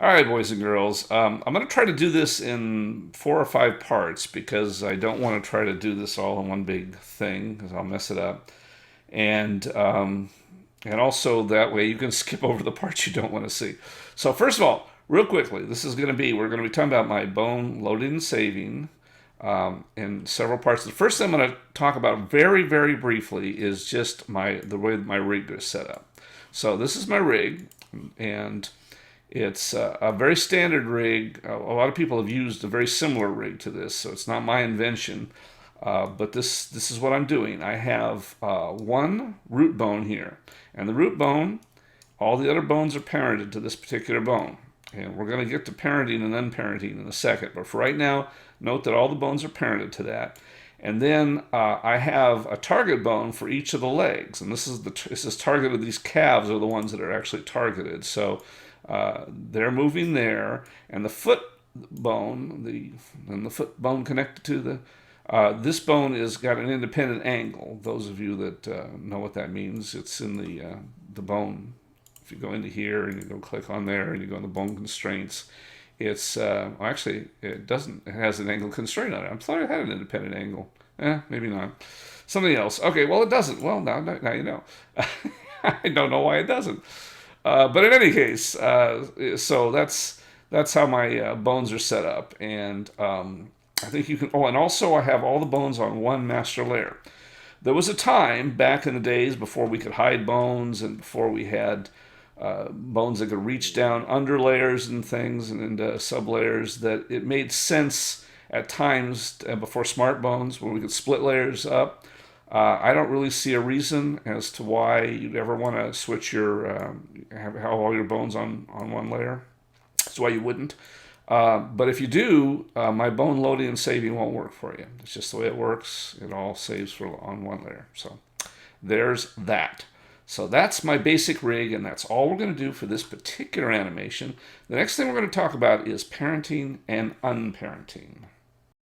All right, boys and girls. I'm going to try to do this in 4 or 5 parts because I don't want to try to do this all in one big thing because I'll mess it up. And also that way you can skip over the parts you don't want to see. So first of all, real quickly, we're going to be talking about my bone loading and saving in several parts. The first thing I'm going to talk about very, very briefly is just the way my rig is set up. So this is my rig, and it's a very standard rig. A lot of people have used a very similar rig to this, so it's not my invention. But this is what I'm doing. I have one root bone here, and the root bone, all the other bones are parented to this particular bone. And we're going to get to parenting and unparenting in a second. But for right now, note that all the bones are parented to that. And then I have a target bone for each of the legs, and this is targeted. These calves are the ones that are actually targeted. So they're moving there, and the foot bone, the foot bone connected to this bone is got an independent angle. Those of you that know what that means, it's in the bone. If you go into here and you go click on there and you go in the bone constraints, it's actually it doesn't. It has an angle constraint on it. I thought it had an independent angle. Maybe not. Something else. Okay, well it doesn't. Well now you know. I don't know why it doesn't. But in any case, so that's how my bones are set up, and I think you can. Oh, and also I have all the bones on one master layer. There was a time back in the days before we could hide bones and before we had bones that could reach down under layers and things and into sub layers that it made sense at times before smart bones where we could split layers up. I don't really see a reason as to why you'd ever want to switch have all your bones on one layer. That's why you wouldn't. But if you do, my bone loading and saving won't work for you. It's just the way it works. It all saves on one layer. So there's that. So that's my basic rig, and that's all we're going to do for this particular animation. The next thing we're going to talk about is parenting and unparenting.